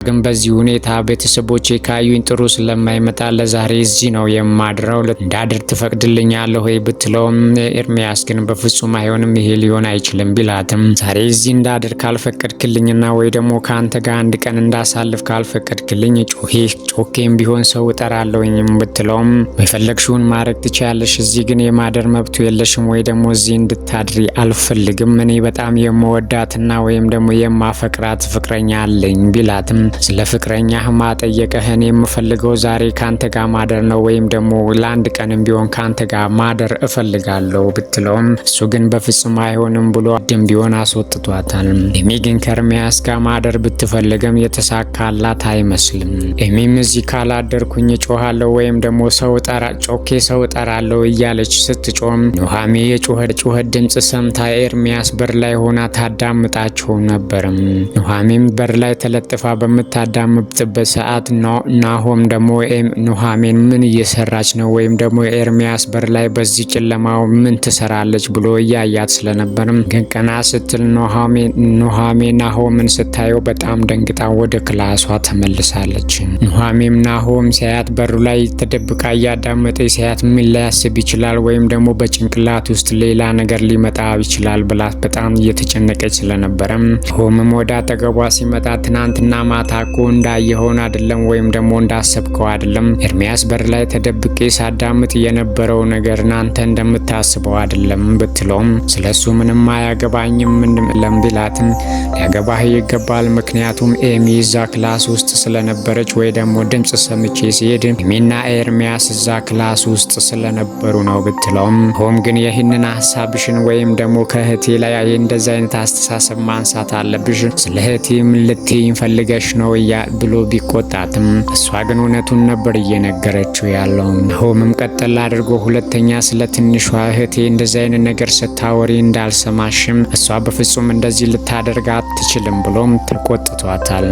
ግን በዚህ ሁኔታ ቤተሰቦቼ ካዩኝ ጥሩ ስለማይመጣ ለዛሬ እዚህ ነው የማድረው፣ እንዳድር ትፈቅድልኛለህ ወይ ብትለውም ኤርሚያስ ግን በፍጹም አይሆንም፣ ይሄ ሊሆን አይችልም ቢላትም ዛሬ እዚህ እንዳድር ካልፈቀድክልኝና ወይ ደግሞ ከአንተ ጋር አንድ ቀን እንዳሳልፍ ካልፈቀድክልኝ ጮኬም ቢሆን ሰው እጠራለሁኝም ብትለውም የፈለግሽውን ማድረግ ትችያለሽ፣ እዚህ ግን የማደር መብቱ የለሽም ወይ ደግሞ እዚህ እንድታድሪ አልፈልግም፣ እኔ በጣም የምወዳትና ወይም ደግሞ የማፈቅራት ፍቅረኛ አለኝ ቢላትም ስለ ፍቅረኛህ ማጠየቀህ እኔ የምፈልገው ዛሬ ካንተ ጋር ማደር ነው ወይም ደግሞ ለአንድ ቀንም ቢሆን ካንተ ጋር ማደር እፈልጋለሁ ብትለውም እሱ ግን በፍጹም አይሆንም ብሎ ድም ቢሆን አስወጥቷታል። ኤሚ ግን ከኤርሚያስ ጋር ማደር ብትፈልግም የተሳካላት አይመስልም። ኤሚም እዚህ ካላደርኩኝ ጮሃለሁ ወይም ደግሞ ጮኬ ሰው እጠራለሁ እያለች ስትጮም ኑሃሜ የጩኸት ድምጽ ሰምታ ኤርሚያስ በር ላይ ሆና ታዳምጣቸው ነበር። ኑሃሜም በር ላይ ተለጥፋ በምታዳምጥበት ሰዓት ናሆም ደግሞ ኑሃሜን ምን እየሰራች ነው ወይም ደግሞ ኤርሚያስ በር ላይ በዚህ ጨለማው ምን ትሰራለች ብሎ እያያት ስለነበርም ግን ቀና ስትል ኑሃሜ ናሆምን ስታየው በጣም ደንግጣ ወደ ክላሷ ተመልሳለች። ኑሃሜም ናሆም ሲያያት በሩ ላይ ተደብቃ እያዳመጠ ሲያያት ምን ሊያስብ ይችላል ወይም ደግሞ በጭንቅላት ውስጥ ሌላ ነገር ሊመጣ ይችላል ብላ በጣም እየተጨነቀች ስለነበረም ናሆምም ወደ አጠገቧ ሲመጣ ትናንትና ማታ እኮ እንዳየኸውን አይደለም ወይም ደግሞ እንዳሰብከው አይደለም፣ ኤርሚያስ በር ላይ ተደብቄ ሳዳምጥ የነበረው ነገር እናንተ እንደምታስበው አይደለም ብትለውም ስለሱ ምንም አያገባኝም ቢላትም ሊያገባህ ይገባል፣ ምክንያቱም ኤሚ እዛ ክላስ ውስጥ ስለነበረች ወይ ደግሞ ድምጽ ሰምቼ ሲሄድ ኤሚና ኤርሚያስ እዛ ክላስ ውስጥ ስለነበሩ ነው ብትለውም ሆም ግን ይህንን ሀሳብሽን ወይም ደግሞ ከእህቴ ላይ እንደዛ አይነት አስተሳሰብ ማንሳት አለብሽ፣ ስለ እህቴ ምን ልትይኝ ፈልገሽ ነው ብሎ ቢቆጣትም እሷ ግን እውነቱን ነበር እየነገረችው ያለው። ሆምም ቀጠል አድርጎ ሁለተኛ ስለ ትንሿ እህቴ እንደዛ አይነት ነገር ስታወሪ እንዳልሰማሽም እሷ በፍጹም እንደዚህ ልታደርግ አትችልም ብሎም ተቆጥቷታል።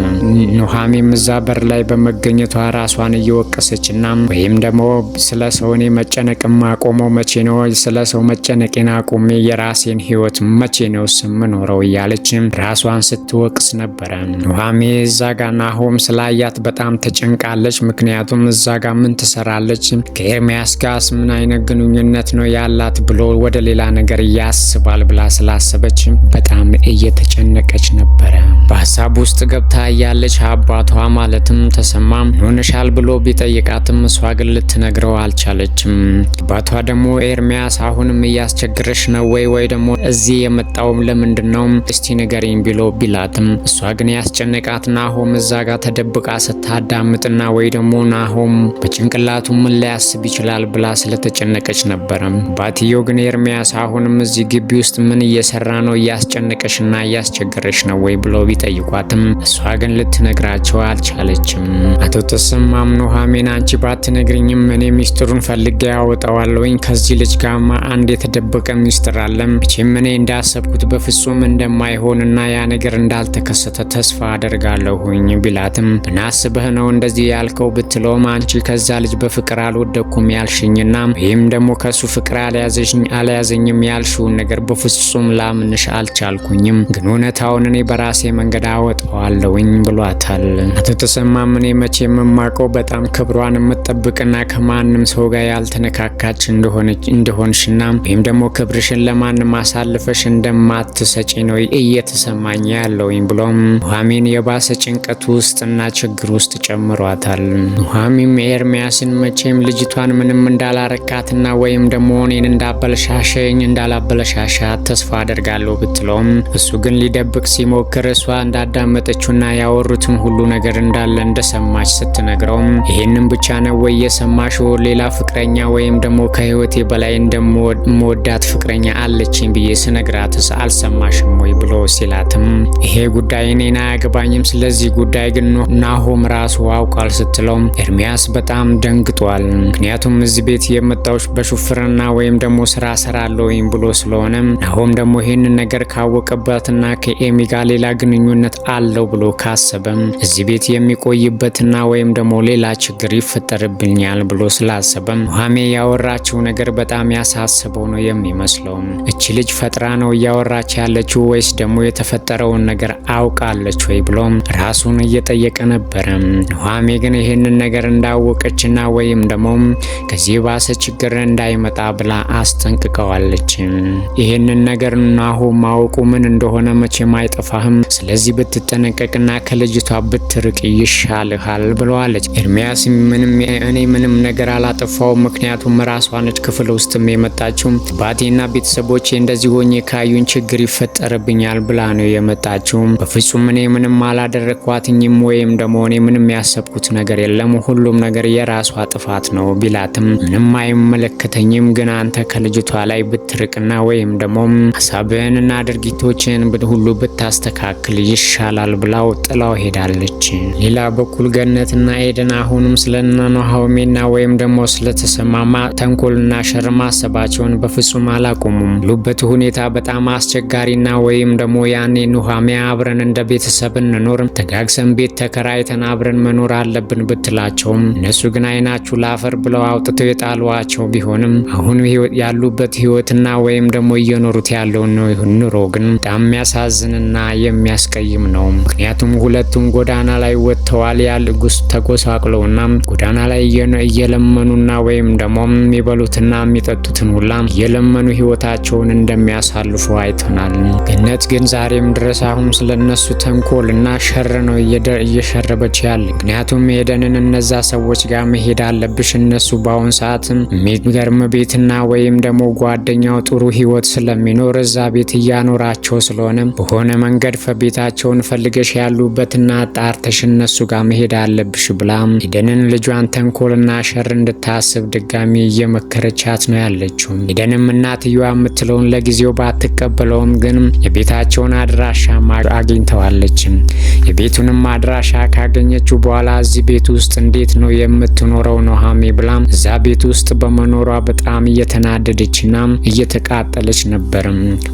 ኑሃሜም እዛ በር ላይ በመገኘቷ ራሷን እየወቀሰችና ወይም ደግሞ ስለ ሰው እኔ መጨነቅ ማቆመው መቼ ነው፣ ስለ ሰው መጨነቄን አቁሜ የራሴን ህይወት መቼ ነው ስምኖረው እያለች ራሷን ስትወቅስ ነበረ። ኑሃሜ እዛ ጋር ናሆም ስላያት በጣም ተጨንቃለች። ምክንያቱም እዛ ጋር ምን ትሰራለች፣ ከኤርሚያስ ጋርስ ምን አይነት ግንኙነት ነው ያላት ብሎ ወደ ሌላ ነገር ያስባል ብላ ስላሰበች በጣም እየተጨነቀች ነበረ። በሀሳብ ውስጥ ገብታ እያለች አባቷ ማለትም ተሰማም ሆነሻል ብሎ ቢጠይቃትም እሷ ግን ልትነግረው አልቻለችም። አባቷ ደግሞ ኤርሚያስ አሁንም እያስቸግረሽ ነው ወይ ደግሞ እዚህ የመጣው ለምንድነው እስቲ ንገሪኝ ብሎ ቢላትም እሷ ግን ያስጨነቃት ናሆም እዛ ጋር ተደብቃ ስታዳምጥና ወይ ደግሞ ናሆም በጭንቅላቱ ምን ሊያስብ ይችላል ብላ ስለተጨነቀች ነበረ። ባትየው ግን ኤርሚያስ አሁንም እዚህ ግቢ ውስጥ ምን እየሰራ ነው፣ እያስጨነቀሽና እያስቸገረሽ ነው ወይ ብሎ ቢጠይቋትም እሷ ግን ልትነግራቸው አልቻለችም። አቶ ተሰማም ኑሃሜን አንቺ ባትነግሪኝም እኔ ሚስጥሩን ፈልጌ ያወጣዋለሁኝ፣ ከዚህ ልጅ ጋማ አንድ የተደበቀ ሚስጥር አለ፣ መቼም እኔ እንዳሰብኩት በፍጹም እንደማይሆንና ያ ነገር እንዳልተከሰተ ተስፋ አደርጋለሁኝ ቢላትም እናስበህ ነው እንደዚህ ያልከው ብትለውም አንቺ ከዛ ልጅ በፍቅር አልወደኩም ያልሽኝና ወይም ደግሞ ከሱ ፍቅር አልያዘኝም ያልሽውን ነገር በፍጹም ላምንሽ አልቻልኩኝም፣ ግን እውነታውን እኔ በራሴ መንገድ አወጣዋለሁኝ ብሏታል። አቶ ተሰማም እኔ መቼም የማውቀው በጣም ክብሯን የምትጠብቅና ከማንም ሰው ጋር ያልተነካካች እንደሆንሽና ወይም ደግሞ ክብርሽን ለማንም አሳልፈሽ እንደማትሰጪ ነው እየተሰማኝ ያለውኝ ብሎም ኑሃሜን የባሰ ጭንቀት ውስጥና ችግር ውስጥ ጨምሯታል። ኑሃሜም ኤርሚያስን መቼም ልጅቷን ምንም እንዳላረካትና ወይም ደግሞ እኔን እንዳላበለሻሻት ተስፋ አደርጋለሁ ብትለውም እሱ ግን ሊደብቅ ሲሞክር እሷ እንዳዳመጠችውና ያወሩትን ሁሉ ነገር እንዳለ እንደሰማች ስትነግረውም ይሄንን ብቻ ነው ወይ የሰማሽው? ሌላ ፍቅረኛ ወይም ደግሞ ከህይወቴ በላይ እንደምወዳት ፍቅረኛ አለችኝ ብዬ ስነግራትስ አልሰማሽም ወይ ብሎ ሲላትም ይሄ ጉዳይ እኔን አያገባኝም፣ ስለዚህ ጉዳይ ግን ናሆም ራሱ አውቃል ስትለውም ኤርሚያስ በጣም ደንግጧል። ምክንያቱም እዚህ ቤት የመጣሁት በሹፍርና ወይም ደግሞ ስራ ሰራለሁኝ ብሎ ስለሆነ ናሆም ደግሞ ይሄንን ነገር ካወቀባትና ከኤሚ ጋር ሌላ ግንኙነት አለው ብሎ ካሰበም እዚህ ቤት የሚቆይበትና ወይም ደግሞ ሌላ ችግር ይፈጠርብኛል ብሎ ስላሰበም ኑሃሜ ያወራችው ነገር በጣም ያሳስበው ነው የሚመስለው። እቺ ልጅ ፈጥራ ነው እያወራች ያለችው ወይስ ደግሞ የተፈጠረውን ነገር አውቃለች ወይ ብሎም ራሱ ራሱን እየጠየቀ ነበረ። ኑሃሜ ግን ይህንን ነገር እንዳወቀችና ወይም ደግሞ ከዚህ ባሰ ችግር እንዳይመጣ ብላ አስጠንቅቀዋለች። ይህንን ነገር ናሆም ማወቁ ምን እንደሆነ መቼም አይጠፋህም፣ ስለዚህ ብትጠነቀቅና ከልጅቷ ብትርቅ ይሻልሃል ብለዋለች። ኤርሚያስ እኔ ምንም ነገር አላጠፋው፣ ምክንያቱም ራሷ ነች ክፍል ውስጥም የመጣችው። ባቴና ቤተሰቦቼ እንደዚህ ሆኜ ካዩኝ ችግር ይፈጠርብኛል ብላ ነው የመጣችው። በፍጹም እኔ ምንም አላደረኳትኝም ወይም ደግሞ እኔ ምንም ያሰብኩት ነገር የለም፣ ሁሉም ነገር የራሷ ጥፋት ነው ቢላትም ምንም አይመለከተኝም፣ ግን አንተ ከልጅቷ ላይ ብትርቅና ወይም ደግሞ ሀሳብህንና ድርጊቶችን ሁሉ ብታስተካክል ይሻላል ብላው ጥላው ሄዳለች። ሌላ በኩል ገነትና ኤደን አሁንም ስለነ ኑሃሜና ወይም ደግሞ ስለተሰማማ ተንኮልና ሸር ማሰባቸውን በፍጹም አላቆሙም። ሉበት ሁኔታ በጣም አስቸጋሪና ወይም ደግሞ ያኔ ኑሃሜ አብረን እንደ ቤተሰብ እንኖር ተጋግሰን ቤት ተከራይተን አብረን መኖር አለብን ብትላቸውም እነሱ ግን አይናችሁ ላፈር ብለው አውጥተው የጣሏቸው ቢሆንም አሁን ያሉበት ህይወትና ወይም ደግሞ እየኖሩት ያለው ኑሮ ግን በጣም የሚያሳዝንና የሚያስቀይም ነው። ምክንያቱም ሁለቱም ጎዳና ላይ ወጥተዋል። ያልጉስ ተጎሳቅለውና ጎዳና ላይ እየለመኑና ወይም ደግሞ የሚበሉትና የሚጠጡትን ሁላ እየለመኑ ህይወታቸውን እንደሚያሳልፉ አይተናል። ገነት ግን ዛሬም ድረስ አሁን ስለነሱ ተንኮልና ሸር ነው እየሸረበች ያለ። ምክንያቱም ኤደንን እነዛ ሰዎች ጋር መሄድ አለብሽ፣ እነሱ በአሁን ሰዓት የሚገርም ቤትና ወይም ደግሞ ጓደኛው ጥሩ ህይወት ስለሚኖር እዛ ቤት እያኖራቸው ስለሆነ በሆነ መንገድ ቤታቸውን ፈልገሽ ያሉበትና ጣርተሽ እነሱ ጋር መሄድ አለብሽ ብላ ኤደንን ልጇን ተንኮልና ሸር እንድታስብ ድጋሚ እየመከረቻት ነው ያለችው። ኤደንም እናትየዋ የምትለውን ለጊዜው ባትቀበለውም ግን የቤታቸውን አድራሻ አግኝተዋለች። የቤቱንም አድራሻ ካገኘችው በኋላ እዚህ ቤት ውስጥ እንዴት ነው የምትኖረው ኑሃሜ ብላ እዛ ቤት ውስጥ በመኖሯ በጣም እየተናደደችና እየተቃጠለች ነበር።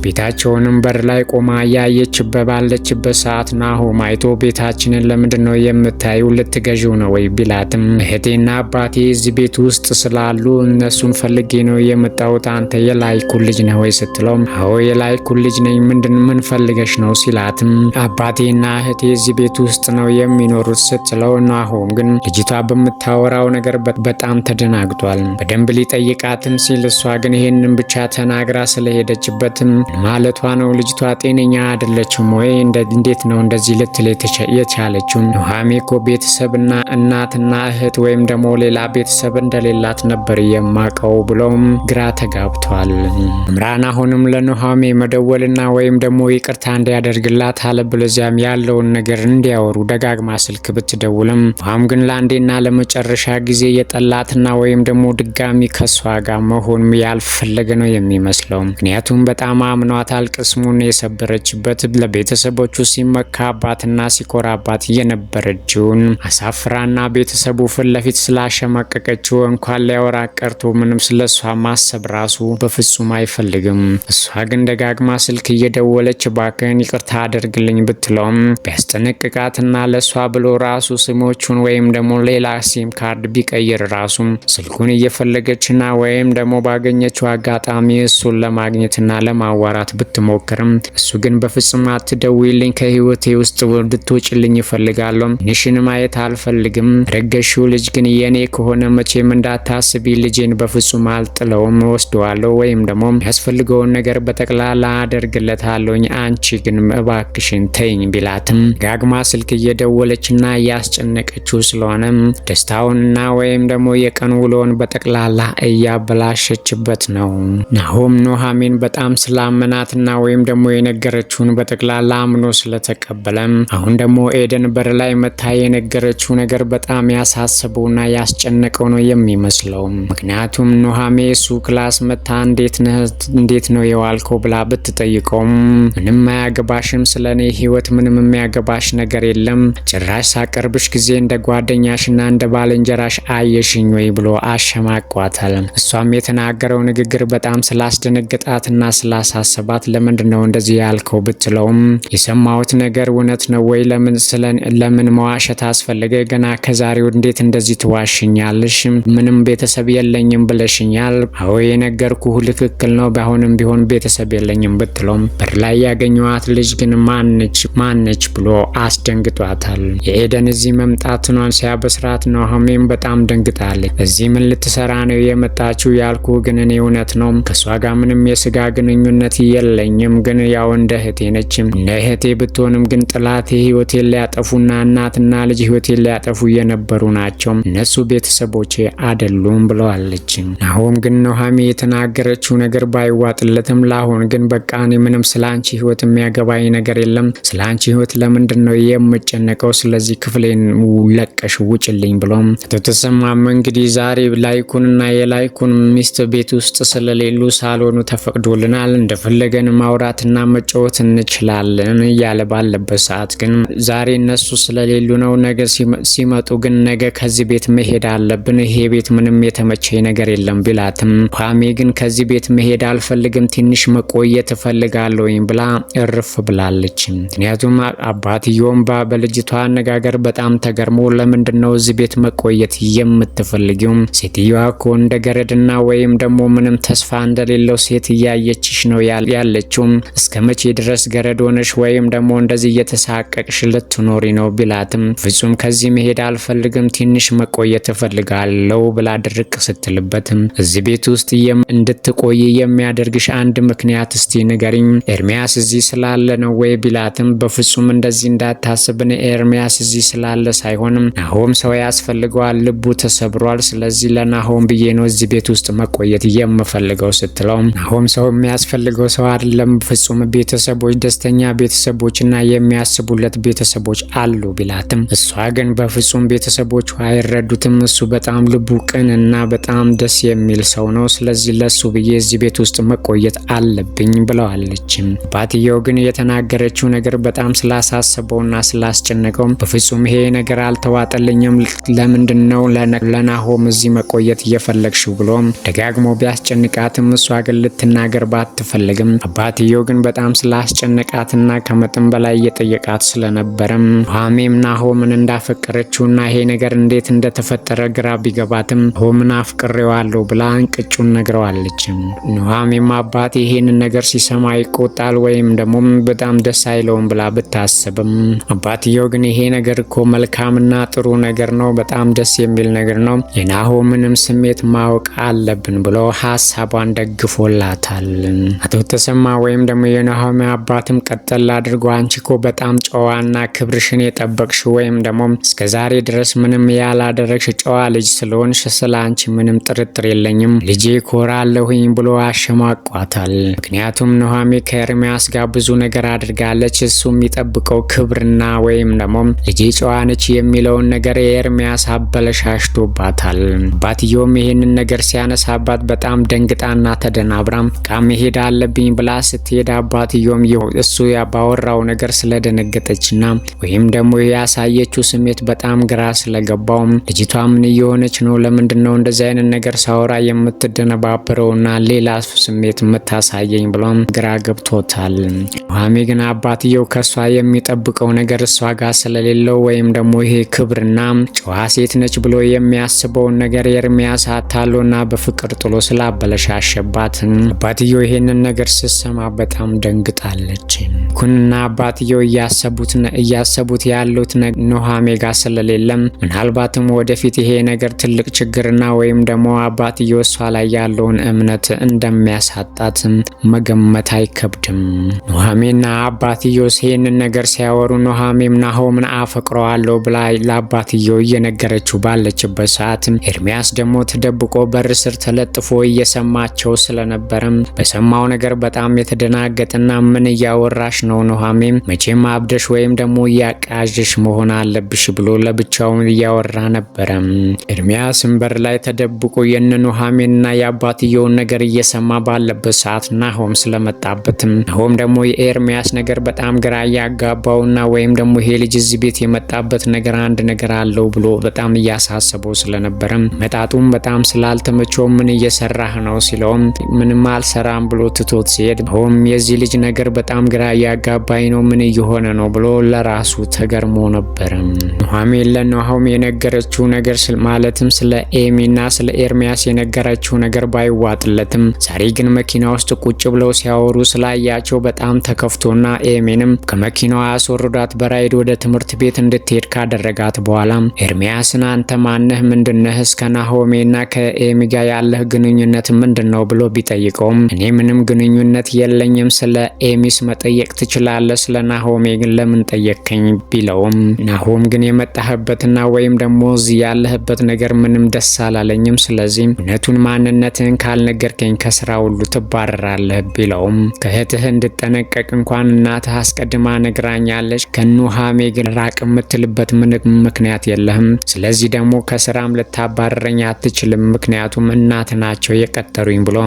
ቤታቸውንም በር ላይ ቆማ ያየች ባለችበት ሰዓት ናሆም አይቶ ቤታችንን ለምንድን ነው የምታዩ? ልትገዢው ነው ወይ ቢላትም እህቴና አባቴ እዚህ ቤት ውስጥ ስላሉ እነሱን ፈልጌ ነው የመጣሁት፣ አንተ የላይኩ ልጅ ነህ ወይ ስትለው አዎ የላይኩ ልጅ ነኝ፣ ምን ፈልገሽ ነው ሲላትም አባቴና እህቴ እዚህ ቤት ውስጥ ነው የሚኖሩት ስትለው ናሆም ግን ልጅቷ በምታወራው ነገር በጣም ተደናግጧል። በደንብ ሊጠይቃትም ሲል እሷ ግን ይሄንን ብቻ ተናግራ ስለሄደችበትም ማለቷ ነው ልጅቷ ጤነኛ አይደለችም ወይ? እንዴት ነው እንደዚህ ልትል የቻለችው? ኑሃሜ እኮ ቤተሰብና እናትና እህት ወይም ደግሞ ሌላ ቤተሰብ እንደሌላት ነበር የማቀው ብሎም ግራ ተጋብቷል። እምራን አሁንም ለኑሃሜ መደወልና ወይም ደግሞ ይቅርታ እንዲያደርግላት አለበለዚያም ያለውን ነገር እንዲያወሩ ደጋግማ ስልክ ብትደውልም ውሃም ግን ለአንዴና ለመጨረሻ ጊዜ የጠላትና ወይም ደግሞ ድጋሚ ከሷ ጋር መሆን ያልፈለገ ነው የሚመስለው። ምክንያቱም በጣም አምኗታል። ቅስሙን የሰበረችበት ለቤተሰቦቹ ሲመካባትና ሲኮራባት የነበረችውን አሳፍራና ቤተሰቡ ፊት ለፊት ስላሸማቀቀችው እንኳን ሊያወራ ቀርቶ ምንም ስለሷ ማሰብ ራሱ በፍጹም አይፈልግም። እሷ ግን ደጋግማ ስልክ እየደወለች ባክህን ይቅርታ አድርግልኝ ብትለውም ቢያስጠነቅቃትና ለሷ ብሎ ራሱ ስሞቹን ወይም ደግሞ ሌላ ሲም ካርድ ቢቀይር ራሱ ስልኩን እየፈለገችና ወይም ደግሞ ባገኘችው አጋጣሚ እሱን ለማግኘትና ለማዋራት ብትሞክርም እሱ ግን በፍጹም አትደውይልኝ፣ ከህይወቴ ውስጥ እንድትወጪልኝ እፈልጋለሁ፣ ንሽን ማየት አልፈልግም፣ ረገሽው ልጅ ግን የኔ ከሆነ መቼም እንዳታስቢ፣ ልጄን በፍጹም አልጥለውም፣ ወስደዋለሁ ወይም ደግሞ ያስፈልገውን ነገር በጠቅላላ አደርግለታለሁኝ፣ አንቺ ግን እባክሽን ተይኝ ቢላትም ጋግማ ስልክ እየደወለችና እያስጨነቀችው ስለሆነ ደስታውንና ወይም ደግሞ የቀን ውሎን በጠቅላላ እያበላሸችበት ነው። ናሆም ኑሃሜን በጣም ስላመናትና ወይም ደግሞ የነገረችውን በጠቅላላ አምኖ ስለተቀበለም አሁን ደግሞ ኤደን በር ላይ መታ የነገረችው ነገር በጣም ያሳሰበውና ያስጨነቀው ነው የሚመስለው። ምክንያቱም ኑሃሜ እሱ ክላስ መታ እንዴት ነው የዋልከው ብላ ብትጠይቀውም ምንም አያገባሽም፣ ስለኔ ህይወት ምንም የሚያገባሽ ነገር የለም፣ ጭራሽ ሳቀርብሽ ጊዜ እንደ ጓደኛሽና እንደ ባልንጀራሽ አየሽኝ ወይ ብሎ አሸማቋታል። እሷም የተናገረው ንግግር በጣም ስላስደነገጣትና ስላሳሰባት ለምንድነው እንደዚህ ያልከው ብትለውም የሰማሁት ነገር እውነት ነው ወይ? ለምን መዋሸት አስፈለገ? ገና ከዛሬው እንዴት እንደዚህ ትዋሽኛለሽ? ምንም ቤተሰብ የለኝም ብለሽኛል። አዎ የነገርኩህ ትክክል ነው፣ ባሁንም ቢሆን ቤተሰብ የለኝም ብትለውም በር ላይ ያገኘዋት ልጅ ግን ማነች ብሎ አስደንግጧታል። የኤደን እዚህ መምጣቷን ሲያበስራት ኑሃሚን በጣም ደንግጣለች። እዚህ ምን ልትሰራ ነው የመጣችው? ያልኩ ግን እኔ እውነት ነው ከሷ ጋር ምንም የስጋ ግንኙነት የለኝም፣ ግን ያው እንደ እህቴ ነች። እንደ እህቴ ብትሆንም ግን ጥላቴ ህይወቴን ሊያጠፉና እናትና ልጅ ህይወቴን ሊያጠፉ የነበሩ ናቸው። እነሱ ቤተሰቦቼ አይደሉም ብለዋለች። ናሆም ግን ኑሃሚን የተናገረችው ነገር ባይዋጥለትም ለአሁን ግን በቃ እኔ ምንም ስላንቺ ህይወት የሚያገባኝ ነገር የለም፣ ስላንቺ ህይወት ለምንድን ነው የምጨነቀው? ስለዚህ ክፍሌን ለቀሽ ውጭልኝ ብሎም ተተሰማም። እንግዲህ ዛሬ ላይኩንና የላይኩን ሚስት ቤት ውስጥ ስለሌሉ ሳሎኑ ተፈቅዶልናል፣ እንደፈለገን ማውራትና መጫወት እንችላለን እያለ ባለበት ሰዓት ግን ዛሬ እነሱ ስለሌሉ ነው። ነገ ሲመጡ ግን ነገ ከዚህ ቤት መሄድ አለብን፣ ይሄ ቤት ምንም የተመቸኝ ነገር የለም ቢላትም ኑሃሚን ግን ከዚህ ቤት መሄድ አልፈልግም፣ ትንሽ መቆየት እፈልጋለሁኝ ብላ እርፍ ብላለች። ምክንያቱም አባትየውም በልጅቷ አነጋገር በጣም ተገርሞ ለምንድነው እዚህ ቤት መቆየት የምትፈልጊው? ሴትዮዋ እኮ እንደ ገረድና ወይም ደግሞ ምንም ተስፋ እንደሌለው ሴት እያየችሽ ነው ያለችው። እስከ መቼ ድረስ ገረድ ሆነሽ ወይም ደግሞ እንደዚህ እየተሳቀቅሽ ልትኖሪ ነው ቢላትም ፍጹም ከዚህ መሄድ አልፈልግም፣ ትንሽ መቆየት እፈልጋለሁ ብላ ድርቅ ስትልበትም እዚህ ቤት ውስጥ እንድትቆይ የሚያደርግሽ አንድ ምክንያት እስቲ ንገሪኝ፣ ኤርሚያስ እዚህ ስላለ ነው ወይ ቢላትም በፍጹም እንደዚህ እንዳታስብን፣ ኤርሚያስ እዚህ ስላለ ሳይሆንም ናሆም ሰው ያስፈልገዋል፣ ልቡ ተሰብሯል፣ ስለዚህ ለናሆም ብዬ ነው እዚህ ቤት ውስጥ መቆየት የምፈልገው ስትለው ናሆም ሰው የሚያስፈልገው ሰው አይደለም፣ ፍጹም ቤተሰቦች፣ ደስተኛ ቤተሰቦችና የሚያስቡለት ቤተሰቦች አሉ ቢላትም እሷ ግን በፍጹም ቤተሰቦቹ አይረዱትም፣ እሱ በጣም ልቡ ቅን እና በጣም ደስ የሚል ሰው ነው፣ ስለዚህ ለሱ ብዬ እዚህ ቤት ውስጥ መቆየት አለብኝ ብለዋለች። አባትየው ግን የተናገረችው ነገር በጣም ስላሳሰበውና ስላስጨነቀው በፍጹም ይሄ ነገር አልተዋጠልኝም፣ ለምንድነው ለናሆም እዚህ መቆየት እየፈለግሽው ብሎ ደጋግሞ ቢያስጨንቃትም እሷ ግን ልትናገር ባትፈልግም አባትየው ግን በጣም ስላስጨነቃትና ከመጠን በላይ እየጠየቃት ስለነበረም ኑሃሚን ናሆምን እንዳፈቀረችውና ይሄ ነገር እንዴት እንደተፈጠረ ግራ ቢገባትም ናሆምን አፍቅሬዋለሁ ብላ እንቅጩን ነግረዋለች። ኑሃሚን አባቴ ይሄንን ነገር ሲሰማ ይቆጣል ወይም ደግሞ በጣም ደስ አይለውም ብላ ብታስብም አባትየው ግን ይሄ ነገር እኮ መልካምና ጥሩ ነገር ነው፣ በጣም ደስ የሚል ነገር ነው፣ የናሆምንም ስሜት ማወቅ አለብን ብሎ ሀሳቧን ደግፎላታል። አቶ ተሰማ ወይም ደግሞ የኑሃሚን አባትም ቀጠል አድርጎ አንቺ እኮ በጣም ጨዋና ክብርሽን የጠበቅሽ ወይም ደግሞ እስከዛሬ ድረስ ምንም ያላደረግሽ ጨዋ ልጅ ስለሆንሽ ስለ አንቺ ምንም ጥርጥር የለኝም፣ ልጄ ኮራለሁኝ ብሎ አሸማቋታል። ምክንያቱም ኑሃሚን ከኤርሚያስ ጋር ብዙ ነገር አድርጋለች፣ እሱ የሚጠብቀው ክብርና ወይም ደግሞ ልጄ ጨዋ ነች የሚለውን ነገር ኤርሚያስ አበለሻሽቶባታል። አባትየውም ይሄንን ነገር ሲያነሳባት በጣም ደንግጣና ተደናብራም መሄድ አለብኝ ብላ ስትሄድ አባትየውም እሱ ባወራው ነገር ስለደነገጠችና ወይም ደግሞ ያሳየችው ስሜት በጣም ግራ ስለገባው ልጅቷ ምን እየሆነች ነው? ለምንድነው እንደዚህ አይነት ነገር ሳወራ የምትደነባበረውና ሌላ ስሜት የምታሳየኝ ብሎም ግራ ገብቶታል። ኑሃሚን ግን አባትየው ከሷ የሚጠብቀው ነገር እሷ ጋር ስለሌለው ወይም ደግሞ ይሄ ክብርና ጨዋ ሴት ነች ብሎ የሚያስበውን ነገር ኤርሚያስ አታሎና በፍቅር ጥሎ ስላበለሻሸባት አባትየው ይሄንን ነገር ስትሰማ በጣም ደንግጣለች። ኩንና አባትየው እያሰቡት ያሉት ኑሃሚን ጋር ስለሌለም ምናልባትም ወደፊት ይሄ ነገር ትልቅ ችግርና ወይም ደግሞ አባትየው እሷ ላይ ያለውን እምነት እንደሚያሳጣት መገመት አይከብድም። ኑሃሚንና አባትየው ይሄንን ነገር ሲያወሩ ኑሃሚን ናሆምን አፈቅረዋለሁ ብላ ለአባትየው እየነገረችው ባለችበት ሰዓት ኤርሚያስ ደግሞ ተደብቆ በር ስር ተለጥፎ እየሰማቸው ስለነበረም በሰማው ነገር በጣም የተደናገጠና ምን እያወራሽ ነው ኑሃሚን? መቼም አብደሽ ወይም ደግሞ እያቃዥሽ መሆን አለብሽ ብሎ ለብቻው እያወራ ነበረ። ኤርሚያስም በር ላይ ተደብቆ ኑሃሚንና የአባትየውን ነገር እየሰማ ባለበት ሰዓት ናሆም ስለመጣበትም ናሆም ደግሞ የኤርሚያስ ነገር በጣም ግራ ያጋባውና ወይም ደግሞ ይሄ ልጅ እዚህ ቤት የመጣበት ነገር አንድ ነገር አለው ብሎ በጣም እያሳሰበው ስለነበረም መጣጡም በጣም ስላልተመቸው ምን እየሰራህ ነው ሲለውም ምንም አልሰራም ብሎ ትቶት ሲሄድ ናሆም የዚህ ልጅ ነገር በጣም ግራ ያጋባኝ ነው፣ ምን እየሆነ ነው ብሎ ለራሱ ተገርሞ ነበር። ኑሃሚን ለናሆም የነገረችው ነገር ማለትም ስለ ኤሚና ስለ ኤርሚያስ የነገረችው ነገር ባይዋጥለትም ዛሬ ግን መኪና ውስጥ ቁጭ ብለው ሲያወሩ ስላያቸው በጣም ተከፍቶና ኤሚንም ከመኪናዋ አስወርዳ ይዟት በራይድ ወደ ትምህርት ቤት እንድትሄድ ካደረጋት በኋላ ኤርሚያስን አንተ ማነህ? ምንድነህ? እስከ ናሆሜና ከኤሚ ጋር ያለህ ግንኙነት ምንድነው ብሎ ቢጠይቀውም እኔ ምንም ግንኙነት የለኝም፣ ስለ ኤሚስ መጠየቅ ትችላለህ፣ ስለ ናሆሜ ግን ለምን ጠየቅከኝ ቢለውም ናሆም ግን የመጣህበትና ወይም ደግሞ እዚህ ያለህበት ነገር ምንም ደስ አላለኝም፣ ስለዚህ እውነቱን ማንነትህን ካልነገርከኝ ከስራ ሁሉ ትባረራለህ ቢለውም ከእህትህ እንድጠነቀቅ እንኳን እናትህ አስቀድማ ነግራኛለች፣ ከኑሃሜ ግን ራቅ የምትልበት ምንም ምክንያት የለህም፣ ስለዚህ ደግሞ ከስራም ልታባረረኝ አትችልም፣ ምክንያቱም እናት ናቸው የቀጠሩኝ ብሎ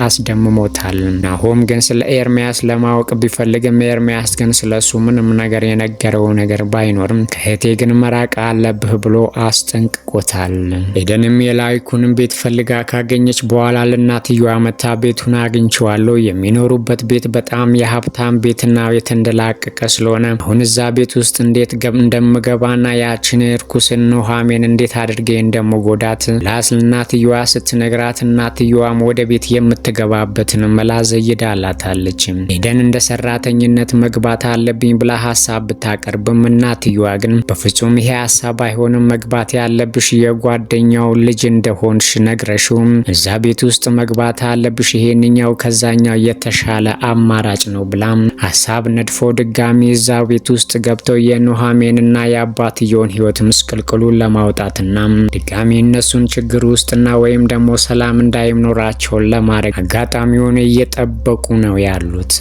አስደምሞታል። ናሆም ግን ስለ ኤርሚያስ ለማወቅ ቢፈልግም ኤርሚያስ ግን ስለሱ ምንም ነገር የነገረው ነገር ባይኖርም ከእህቴ ግን መራቅ አለብህ ብሎ አስጠንቅቆታል። ኤደንም የላይኩን ቤት ፈልጋ ካገኘች በኋላ ለእናትየዋ መታ ቤቱን አግኝቼዋለሁ፣ የሚኖሩበት ቤት በጣም የሀብታም ቤትና የተንደላቀቀ ስለሆነ አሁን እዛ ቤት ውስጥ እንዴት እንደምገባና ያችን እርኩስን ኑሃሜን እንዴት አድርጌ እንደምጎዳት ላስ እናትየዋ ስትነግራት እናትየዋም ወደ ቤት የምትገባበትን መላ ዘይዳላታለች። ኤደን እንደ ሰራተኝነት መግባት አለብኝ ብላ ሀሳብ ብታቀርብም እናትየዋ ግን በፍጹም ይሄ ሀሳብ አይሆንም፣ መግባት ያለብሽ የጓደኛው ልጅ እንደሆንሽ ነግረሽው እዛ ቤት ውስጥ መግባት አለብሽ፣ ይሄንኛው ከዛኛው የተሻለ አማራጭ ነው ብላም ሀሳብ ነድፎ ድጋሚ እዛ ቤት ውስጥ ገብተው የኑሃሜንና የአባትየውን ህይወት ምስቅልቅሉን ለማውጣትና ድጋሚ እነሱን ችግር ውስጥና ወይም ደግሞ ሰላም እንዳይኖራቸው ለማድረግ አጋጣሚውን እየጠበቁ ነው ያሉት።